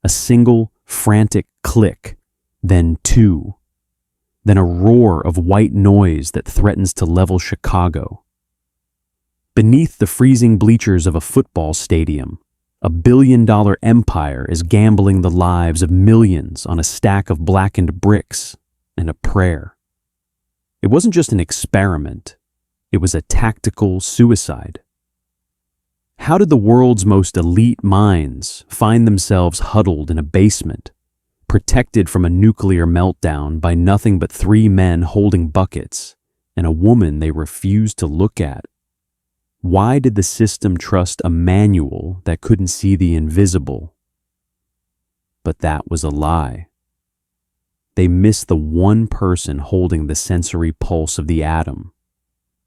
A single, frantic click, then two, then a roar of white noise that threatens to level Chicago. Beneath the freezing bleachers of a football stadium, a billion-dollar empire is gambling the lives of millions on a stack of blackened bricks and a prayer. It wasn't just an experiment, it was a tactical suicide. How did the world's most elite minds find themselves huddled in a basement, protected from a nuclear meltdown by nothing but 3 men holding buckets and a woman they refused to look at? Why did the system trust a manual that couldn't see the invisible? But that was a lie. They missed the one person holding the sensory pulse of the atom,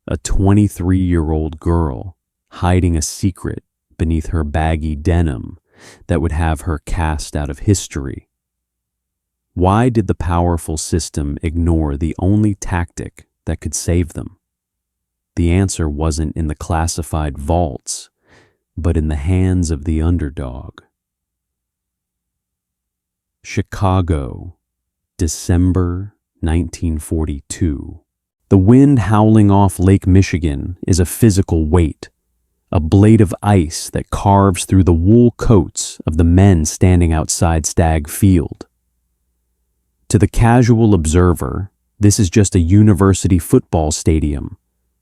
a 23-year-old girl hiding a secret beneath her baggy denim that would have her cast out of history. Why did the powerful system ignore the only tactic that could save them? The answer wasn't in the classified vaults, but in the hands of the underdog. Chicago, December 1942. The wind howling off Lake Michigan is a physical weight, a blade of ice that carves through the wool coats of the men standing outside Stagg Field. To the casual observer, this is just a university football stadium,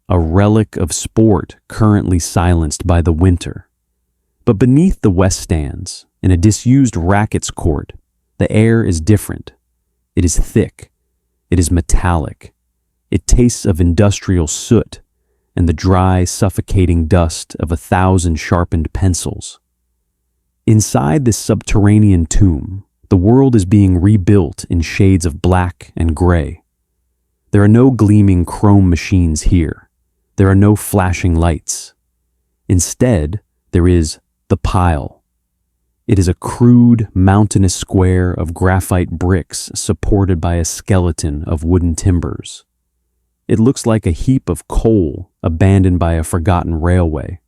a relic of sport currently silenced by the winter. But beneath the west stands, in a disused rackets court, the air is different. It is thick. It is metallic. It tastes of industrial soot and the dry, suffocating dust of 1,000 sharpened pencils. Inside this subterranean tomb, the world is being rebuilt in shades of black and gray. There are no gleaming chrome machines here. There are no flashing lights. Instead, there is the pile. It is a crude, mountainous square of graphite bricks supported by a skeleton of wooden timbers. It looks like a heap of coal abandoned by a forgotten railway.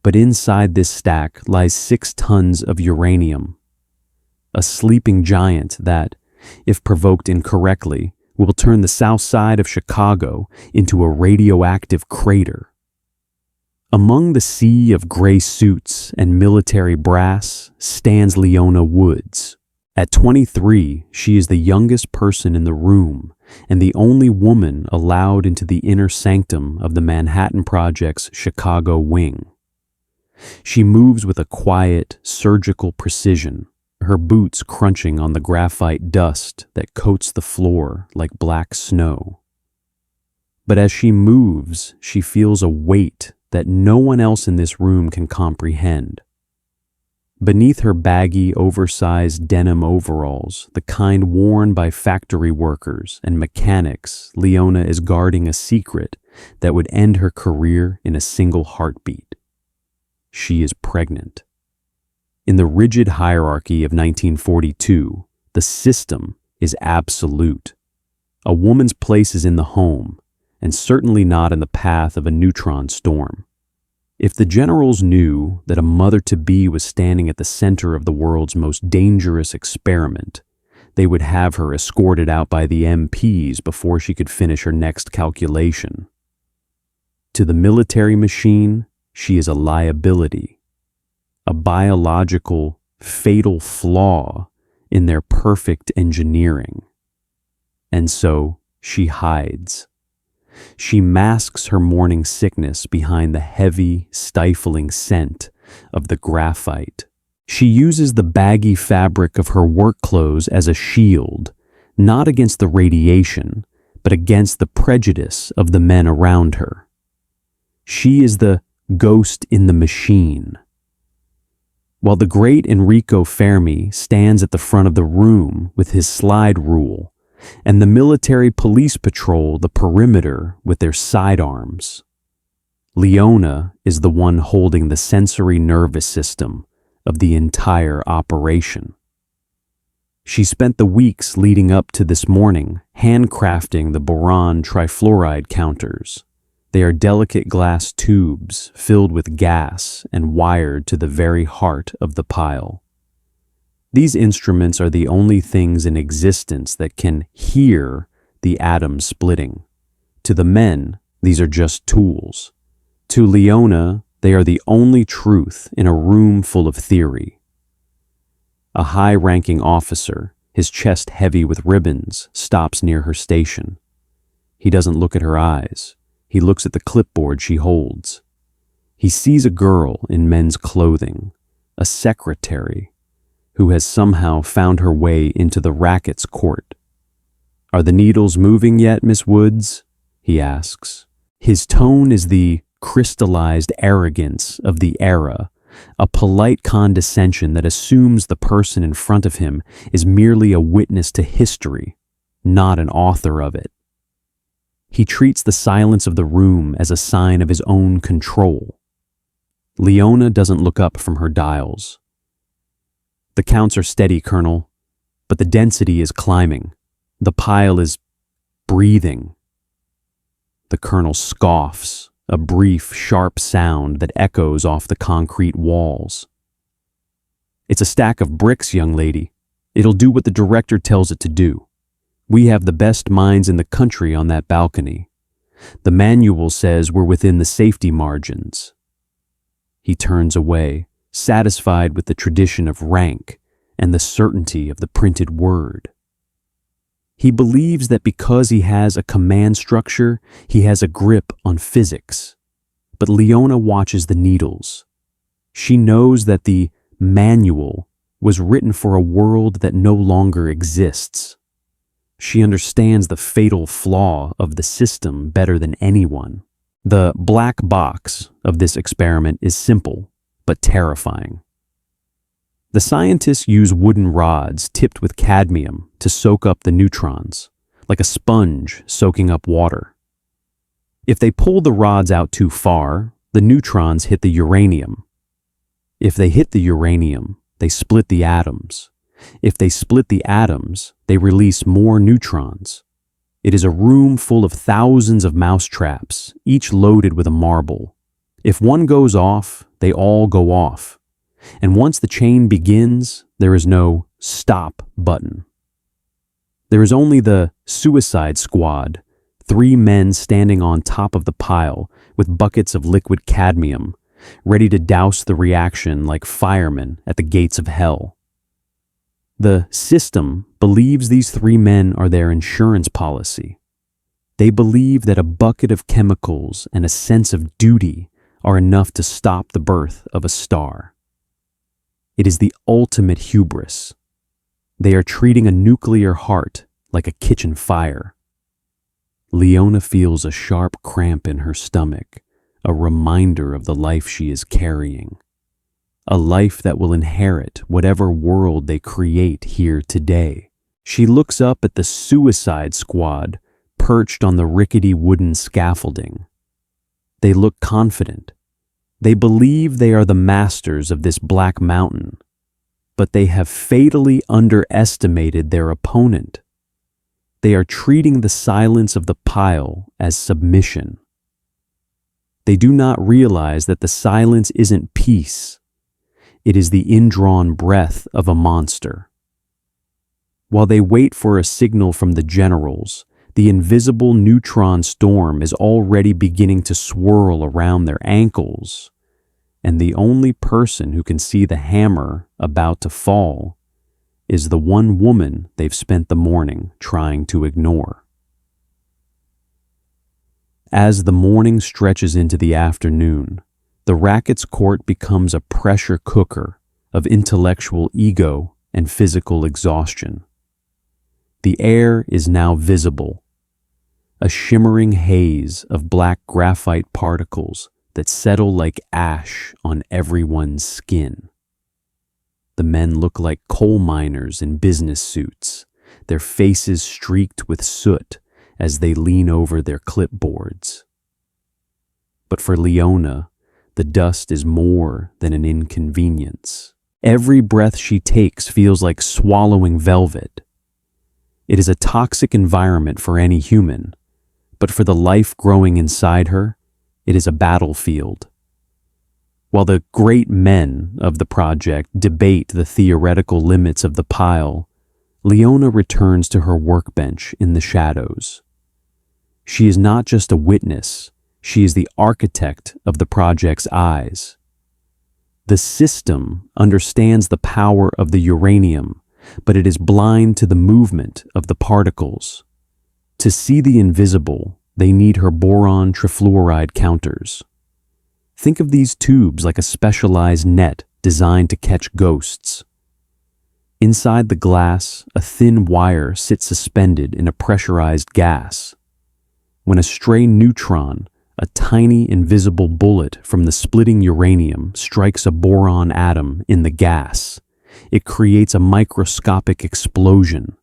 But inside this stack lies 6 tons of uranium, a sleeping giant that, if provoked incorrectly, will turn the south side of Chicago into a radioactive crater. Among the sea of gray suits and military brass stands Leona Woods. At 23, she is the youngest person in the room and the only woman allowed into the inner sanctum of the Manhattan Project's Chicago wing. She moves with a quiet, surgical precision, her boots crunching on the graphite dust that coats the floor like black snow. But as she moves, she feels a weight that no one else in this room can comprehend. Beneath her baggy, oversized denim overalls, the kind worn by factory workers and mechanics, Leona is guarding a secret that would end her career in a single heartbeat. She is pregnant. In the rigid hierarchy of 1942, the system is absolute. A woman's place is in the home, and certainly not in the path of a neutron storm. If the generals knew that a mother-to-be was standing at the center of the world's most dangerous experiment, they would have her escorted out by the MPs before she could finish her next calculation. To the military machine, she is a liability, a biological, fatal flaw in their perfect engineering. And so she hides. She masks her morning sickness behind the heavy, stifling scent of the graphite. She uses the baggy fabric of her work clothes as a shield, not against the radiation, but against the prejudice of the men around her. She is the ghost in the machine. While the great Enrico Fermi stands at the front of the room with his slide rule, and the military police patrol the perimeter with their sidearms, Leona is the one holding the sensory nervous system of the entire operation. She spent the weeks leading up to this morning handcrafting the boron trifluoride counters. They are delicate glass tubes filled with gas and wired to the very heart of the pile. These instruments are the only things in existence that can hear the atoms splitting. To the men, these are just tools. To Leona, they are the only truth in a room full of theory. A high-ranking officer, his chest heavy with ribbons, stops near her station. He doesn't look at her eyes. He looks at the clipboard she holds. He sees a girl in men's clothing, a secretary, who has somehow found her way into the racket's court. "Are the needles moving yet, Miss Woods?" he asks. His tone is the crystallized arrogance of the era, a polite condescension that assumes the person in front of him is merely a witness to history, not an author of it. He treats the silence of the room as a sign of his own control. Leona doesn't look up from her dials. "The counts are steady, Colonel, but the density is climbing. The pile is breathing." The Colonel scoffs, a brief, sharp sound that echoes off the concrete walls. "It's a stack of bricks, young lady. It'll do what the director tells it to do. We have the best minds in the country on that balcony. The manual says we're within the safety margins." He turns away, satisfied with the tradition of rank and the certainty of the printed word. He believes that because he has a command structure, he has a grip on physics. But Leona watches the needles. She knows that the manual was written for a world that no longer exists. She understands the fatal flaw of the system better than anyone. The black box of this experiment is simple, but terrifying. The scientists use wooden rods tipped with cadmium to soak up the neutrons, like a sponge soaking up water. If they pull the rods out too far, the neutrons hit the uranium. If they hit the uranium, they split the atoms. If they split the atoms, they release more neutrons. It is a room full of thousands of mousetraps, each loaded with a marble. If one goes off, they all go off. And once the chain begins, there is no stop button. There is only the suicide squad, 3 men standing on top of the pile with buckets of liquid cadmium, ready to douse the reaction like firemen at the gates of hell. The system believes these 3 men are their insurance policy. They believe that a bucket of chemicals and a sense of duty are enough to stop the birth of a star. It is the ultimate hubris. They are treating a nuclear heart like a kitchen fire. Leona feels a sharp cramp in her stomach, a reminder of the life she is carrying. A life that will inherit whatever world they create here today. She looks up at the suicide squad perched on the rickety wooden scaffolding. They look confident. They believe they are the masters of this black mountain, but they have fatally underestimated their opponent. They are treating the silence of the pile as submission. They do not realize that the silence isn't peace. It is the indrawn breath of a monster. While they wait for a signal from the generals, the invisible neutron storm is already beginning to swirl around their ankles, and the only person who can see the hammer about to fall is the one woman they've spent the morning trying to ignore. As the morning stretches into the afternoon, the racket's court becomes a pressure cooker of intellectual ego and physical exhaustion. The air is now visible, a shimmering haze of black graphite particles that settle like ash on everyone's skin. The men look like coal miners in business suits, their faces streaked with soot as they lean over their clipboards. But for Leona, the dust is more than an inconvenience. Every breath she takes feels like swallowing velvet. It is a toxic environment for any human, but for the life growing inside her, it is a battlefield. While the great men of the project debate the theoretical limits of the pile, Leona returns to her workbench in the shadows. She is not just a witness, she is the architect of the project's eyes. The system understands the power of the uranium, but it is blind to the movement of the particles. To see the invisible, they need her boron trifluoride counters. Think of these tubes like a specialized net designed to catch ghosts. Inside the glass, a thin wire sits suspended in a pressurized gas. When a stray neutron, a tiny invisible bullet from the splitting uranium, strikes a boron atom in the gas, it creates a microscopic explosion.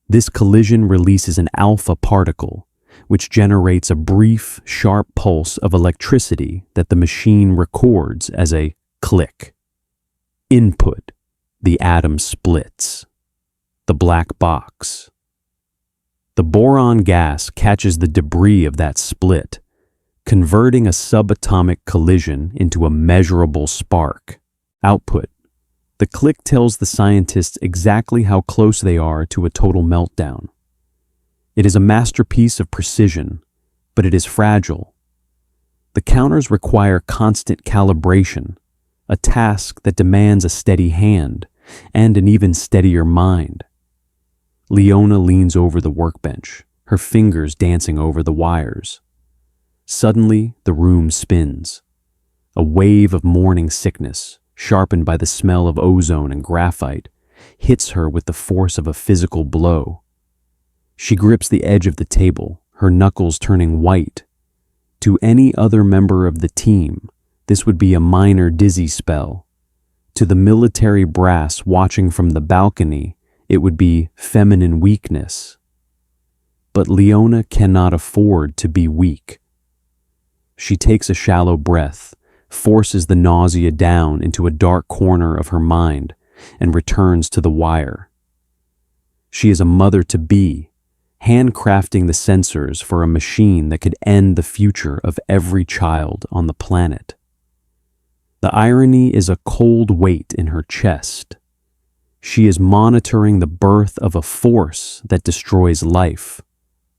This collision releases an alpha particle, which generates a brief, sharp pulse of electricity that the machine records as a click. Input: the atom splits. The black box. The boron gas catches the debris of that split, converting a subatomic collision into a measurable spark. Output: the click tells the scientists exactly how close they are to a total meltdown. It is a masterpiece of precision, but it is fragile. The counters require constant calibration, a task that demands a steady hand and an even steadier mind. Leona leans over the workbench, her fingers dancing over the wires. Suddenly, the room spins. A wave of morning sickness, sharpened by the smell of ozone and graphite, hits her with the force of a physical blow. She grips the edge of the table, her knuckles turning white. To any other member of the team, this would be a minor dizzy spell. To the military brass watching from the balcony, it would be feminine weakness. But Leona cannot afford to be weak. She takes a shallow breath, forces the nausea down into a dark corner of her mind, and returns to the wire. She is a mother-to-be, handcrafting the sensors for a machine that could end the future of every child on the planet. The irony is a cold weight in her chest. She is monitoring the birth of a force that destroys life,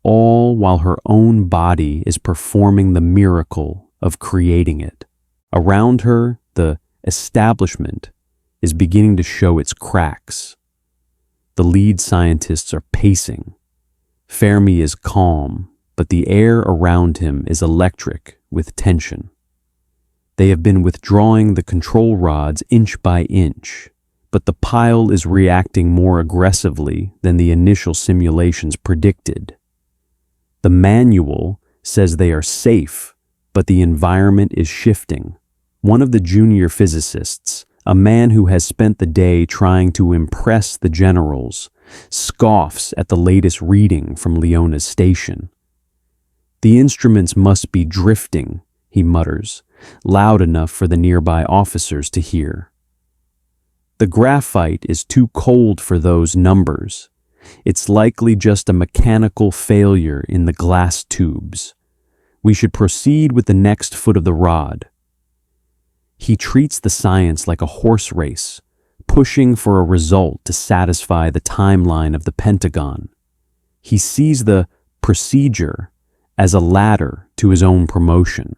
all while her own body is performing the miracle of creating it. Around her, the establishment is beginning to show its cracks. The lead scientists are pacing. Fermi is calm, but the air around him is electric with tension. They have been withdrawing the control rods inch by inch, but the pile is reacting more aggressively than the initial simulations predicted. The manual says they are safe, but the environment is shifting. One of the junior physicists, a man who has spent the day trying to impress the generals, scoffs at the latest reading from Leona's station. "The instruments must be drifting," he mutters, loud enough for the nearby officers to hear. "The graphite is too cold for those numbers. It's likely just a mechanical failure in the glass tubes. We should proceed with the next foot of the rod." He treats the science like a horse race, pushing for a result to satisfy the timeline of the Pentagon. He sees the procedure as a ladder to his own promotion.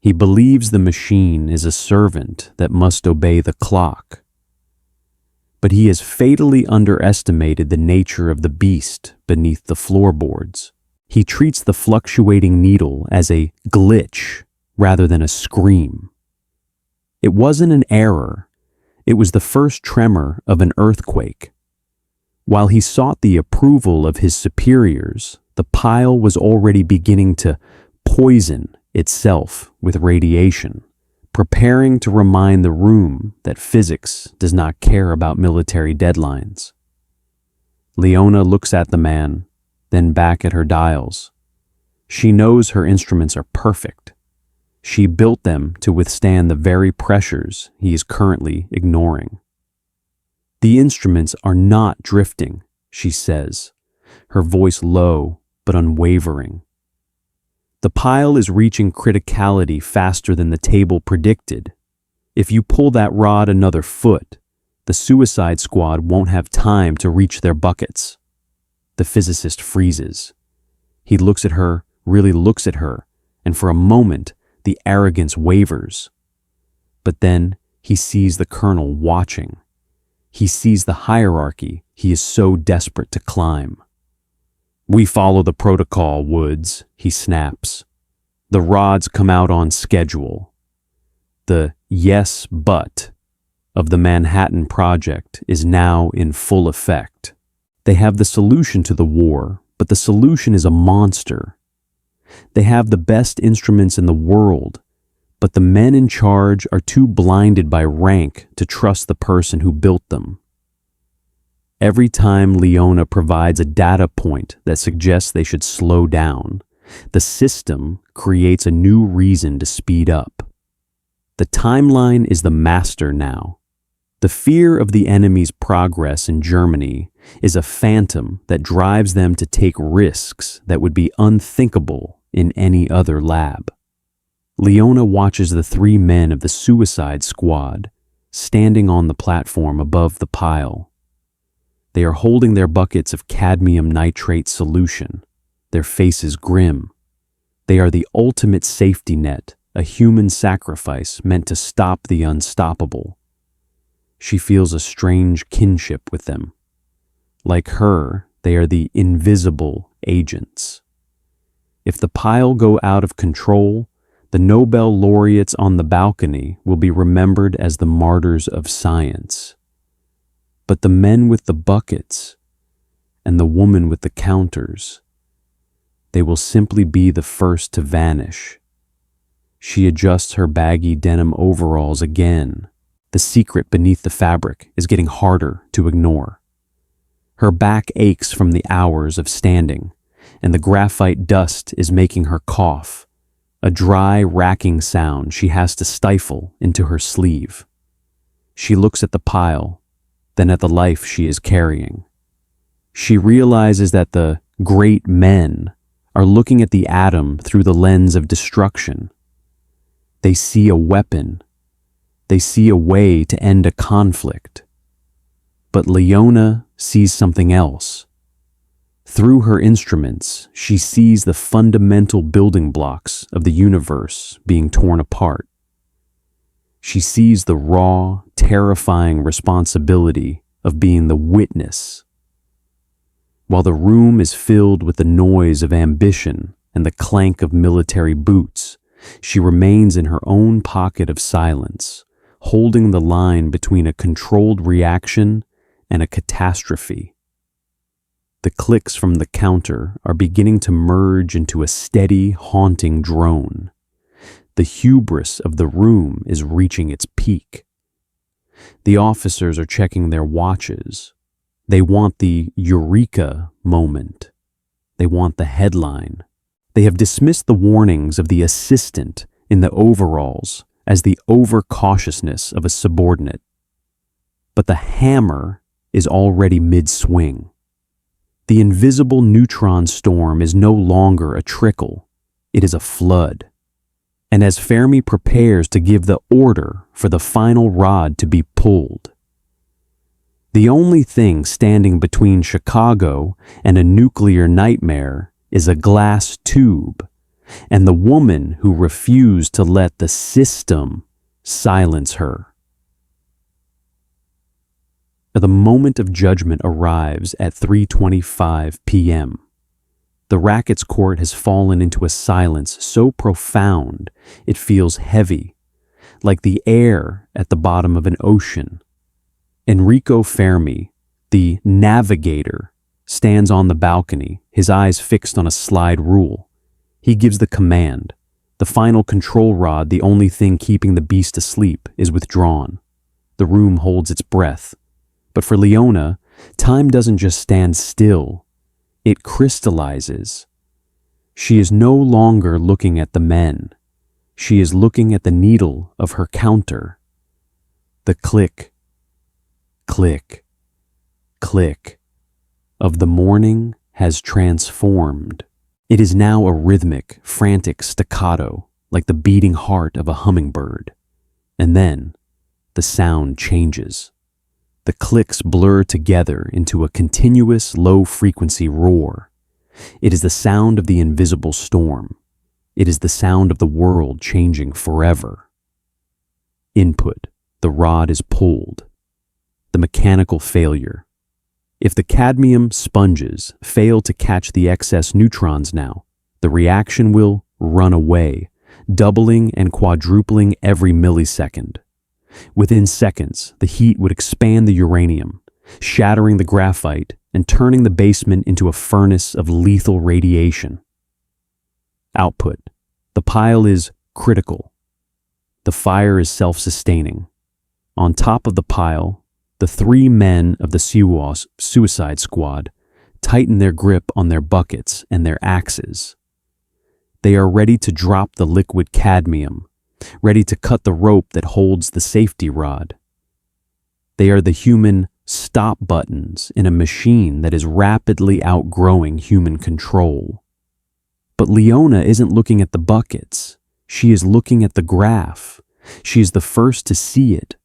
He believes the machine is a servant that must obey the clock. But he has fatally underestimated the nature of the beast beneath the floorboards. He treats the fluctuating needle as a glitch rather than a scream. It wasn't an error. It was the first tremor of an earthquake. While he sought the approval of his superiors, the pile was already beginning to poison itself with radiation, preparing to remind the room that physics does not care about military deadlines. Leona looks at the man, then back at her dials. She knows her instruments are perfect. She built them to withstand the very pressures he is currently ignoring. "The instruments are not drifting," she says, her voice low but unwavering. "The pile is reaching criticality faster than the table predicted. If you pull that rod another foot, the suicide squad won't have time to reach their buckets. The physicist freezes. He looks at her, really looks at her, and for a moment, the arrogance wavers. But then he sees the colonel watching. He sees the hierarchy he is so desperate to climb. "We follow the protocol, Woods," he snaps. "The rods come out on schedule. The yes, but of the Manhattan Project is now in full effect. They have the solution to the war, but the solution is a monster. They have the best instruments in the world, but the men in charge are too blinded by rank to trust the person who built them." Every time Leona provides a data point that suggests they should slow down, the system creates a new reason to speed up. The timeline is the master now. The fear of the enemy's progress in Germany is a phantom that drives them to take risks that would be unthinkable in any other lab. Leona watches the 3 men of the suicide squad standing on the platform above the pile. They are holding their buckets of cadmium nitrate solution, their faces grim. They are the ultimate safety net, a human sacrifice meant to stop the unstoppable. She feels a strange kinship with them. Like her, they are the invisible agents. If the pile go out of control, the Nobel laureates on the balcony will be remembered as the martyrs of science. But the men with the buckets and the woman with the counters, they will simply be the first to vanish. She adjusts her baggy denim overalls again. The secret beneath the fabric is getting harder to ignore. Her back aches from the hours of standing, and the graphite dust is making her cough, a dry, racking sound she has to stifle into her sleeve. She looks at the pile, then at the life she is carrying. She realizes that the great men are looking at the atom through the lens of destruction. They see a weapon. They see a way to end a conflict. But Leona sees something else. Through her instruments, she sees the fundamental building blocks of the universe being torn apart. She sees the raw, terrifying responsibility of being the witness. While the room is filled with the noise of ambition and the clank of military boots, she remains in her own pocket of silence, holding the line between a controlled reaction and a catastrophe. The clicks from the counter are beginning to merge into a steady, haunting drone. The hubris of the room is reaching its peak. The officers are checking their watches. They want the eureka moment. They want the headline. They have dismissed the warnings of the assistant in the overalls as the overcautiousness of a subordinate. But the hammer is already mid-swing. The invisible neutron storm is no longer a trickle. It is a flood. And as Fermi prepares to give the order for the final rod to be pulled, the only thing standing between Chicago and a nuclear nightmare is a glass tube, and the woman who refused to let the system silence her. The moment of judgment arrives at 3:25 p.m. The rackets court has fallen into a silence so profound it feels heavy, like the air at the bottom of an ocean. Enrico Fermi, the navigator, stands on the balcony, his eyes fixed on a slide rule. He gives the command. The final control rod, the only thing keeping the beast asleep, is withdrawn. The room holds its breath. But for Leona, time doesn't just stand still. It crystallizes. She is no longer looking at the men. She is looking at the needle of her counter. The click, click, click of the morning has transformed. It is now a rhythmic, frantic staccato, like the beating heart of a hummingbird. And then, the sound changes. The clicks blur together into a continuous low-frequency roar. It is the sound of the invisible storm. It is the sound of the world changing forever. Input: the rod is pulled. The mechanical failure. If the cadmium sponges fail to catch the excess neutrons now, the reaction will run away, doubling and quadrupling every millisecond. Within seconds, the heat would expand the uranium, shattering the graphite and turning the basement into a furnace of lethal radiation. Output: the pile is critical. The fire is self-sustaining. On top of the pile, the 3 men of the suicide squad tighten their grip on their buckets and their axes. They are ready to drop the liquid cadmium, ready to cut the rope that holds the safety rod. They are the human stop buttons in a machine that is rapidly outgrowing human control. But Leona isn't looking at the buckets. She is looking at the graph. She is the first to see it.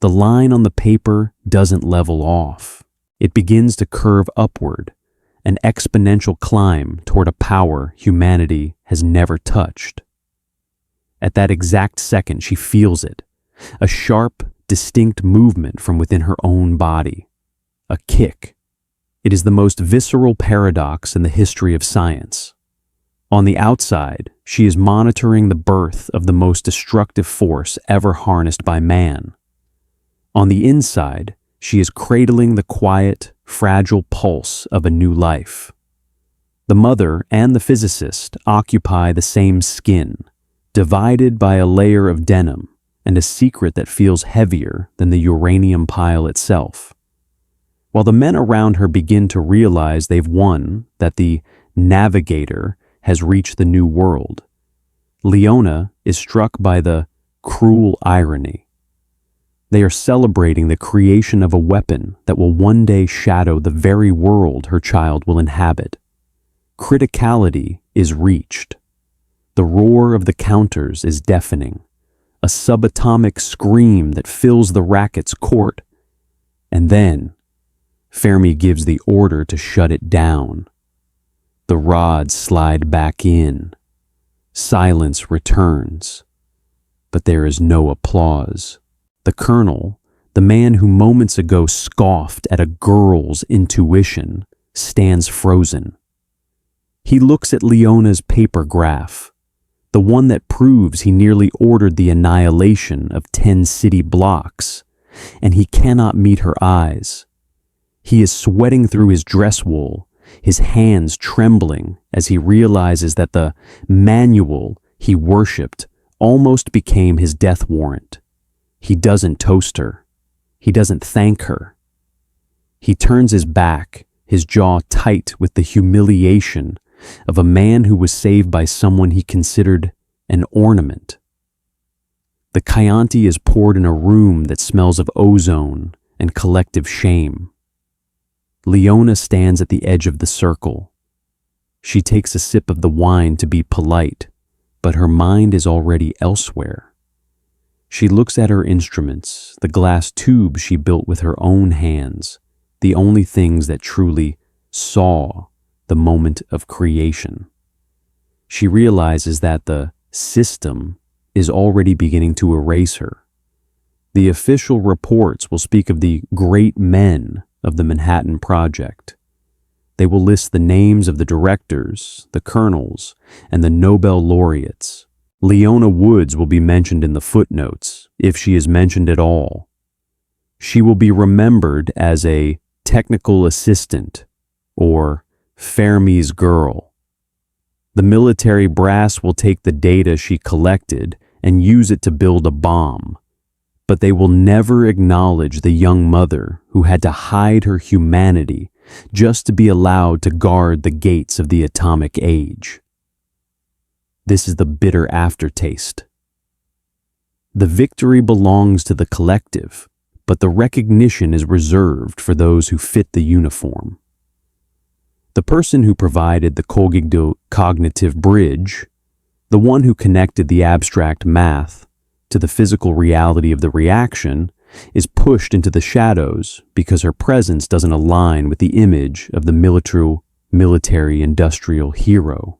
The line on the paper doesn't level off. It begins to curve upward, an exponential climb toward a power humanity has never touched. At that exact second, she feels it, a sharp, distinct movement from within her own body, a kick. It is the most visceral paradox in the history of science. On the outside, she is monitoring the birth of the most destructive force ever harnessed by man. On the inside, she is cradling the quiet, fragile pulse of a new life. The mother and the physicist occupy the same skin, divided by a layer of denim and a secret that feels heavier than the uranium pile itself. While the men around her begin to realize they've won, that the navigator has reached the new world, Leona is struck by the cruel irony. They are celebrating the creation of a weapon that will one day shadow the very world her child will inhabit. Criticality is reached. The roar of the counters is deafening, a subatomic scream that fills the racket's court. And then, Fermi gives the order to shut it down. The rods slide back in. Silence returns. But there is no applause. The colonel, the man who moments ago scoffed at a girl's intuition, stands frozen. He looks at Leona's paper graph, the one that proves he nearly ordered the annihilation of 10 city blocks, and he cannot meet her eyes. He is sweating through his dress wool, his hands trembling as he realizes that the manual he worshipped almost became his death warrant. He doesn't toast her. He doesn't thank her. He turns his back, his jaw tight with the humiliation of a man who was saved by someone he considered an ornament. The Chianti is poured in a room that smells of ozone and collective shame. Leona stands at the edge of the circle. She takes a sip of the wine to be polite, but her mind is already elsewhere. She looks at her instruments, the glass tubes she built with her own hands, the only things that truly saw the moment of creation. She realizes that the system is already beginning to erase her. The official reports will speak of the great men of the Manhattan Project. They will list the names of the directors, the colonels, and the Nobel laureates. Leona Woods will be mentioned in the footnotes, if she is mentioned at all. She will be remembered as a technical assistant or Fermi's girl. The military brass will take the data she collected and use it to build a bomb, but they will never acknowledge the young mother who had to hide her humanity just to be allowed to guard the gates of the atomic age. This is the bitter aftertaste. The victory belongs to the collective, but the recognition is reserved for those who fit the uniform. The person who provided the cognitive bridge, the one who connected the abstract math to the physical reality of the reaction, is pushed into the shadows because her presence doesn't align with the image of the military-industrial hero.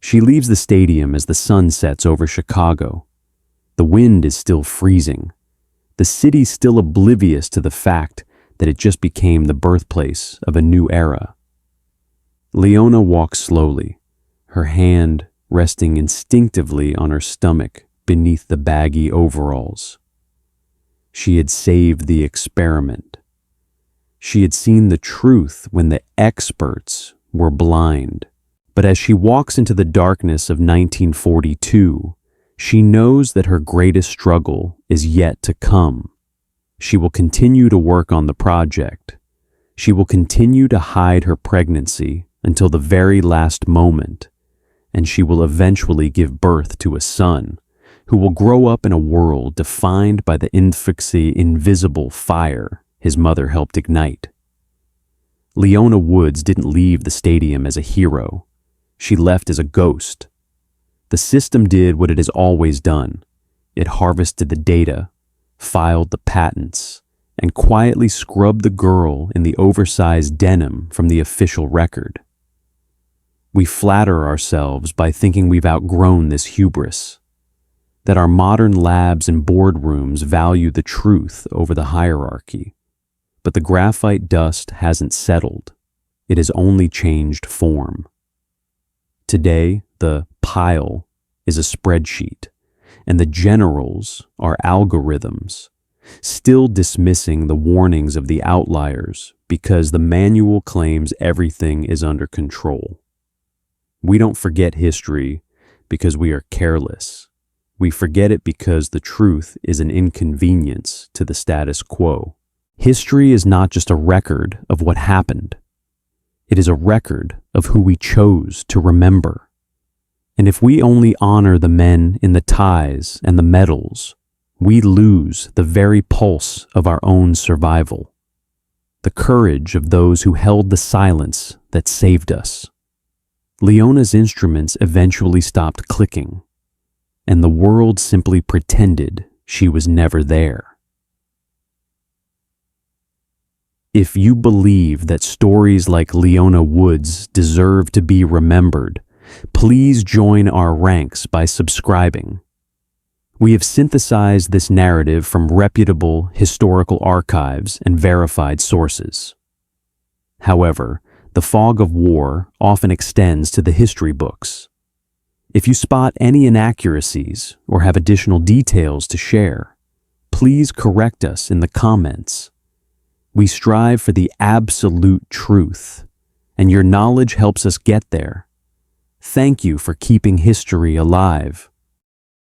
She leaves the stadium as the sun sets over Chicago. The wind is still freezing. The city's still oblivious to the fact that it just became the birthplace of a new era. Leona walks slowly, her hand resting instinctively on her stomach beneath the baggy overalls. She had saved the experiment. She had seen the truth when the experts were blind. But as she walks into the darkness of 1942, she knows that her greatest struggle is yet to come. She will continue to work on the project. She will continue to hide her pregnancy until the very last moment, and she will eventually give birth to a son who will grow up in a world defined by the invisible fire his mother helped ignite. Leona Woods didn't leave the stadium as a hero. She left as a ghost. The system did what it has always done. It harvested the data, filed the patents, and quietly scrubbed the girl in the oversized denim from the official record. We flatter ourselves by thinking we've outgrown this hubris, that our modern labs and boardrooms value the truth over the hierarchy. But the graphite dust hasn't settled. It has only changed form. Today, the pile is a spreadsheet, and the generals are algorithms, still dismissing the warnings of the outliers because the manual claims everything is under control. We don't forget history because we are careless. We forget it because the truth is an inconvenience to the status quo. History is not just a record of what happened. It is a record of who we chose to remember. And if we only honor the men in the ties and the medals, we lose the very pulse of our own survival, the courage of those who held the silence that saved us. Leona's instruments eventually stopped clicking, and the world simply pretended she was never there. If you believe that stories like Leona Woods deserve to be remembered, please join our ranks by subscribing. We have synthesized this narrative from reputable historical archives and verified sources. However, the fog of war often extends to the history books. If you spot any inaccuracies or have additional details to share, please correct us in the comments. We strive for the absolute truth, and your knowledge helps us get there. Thank you for keeping history alive.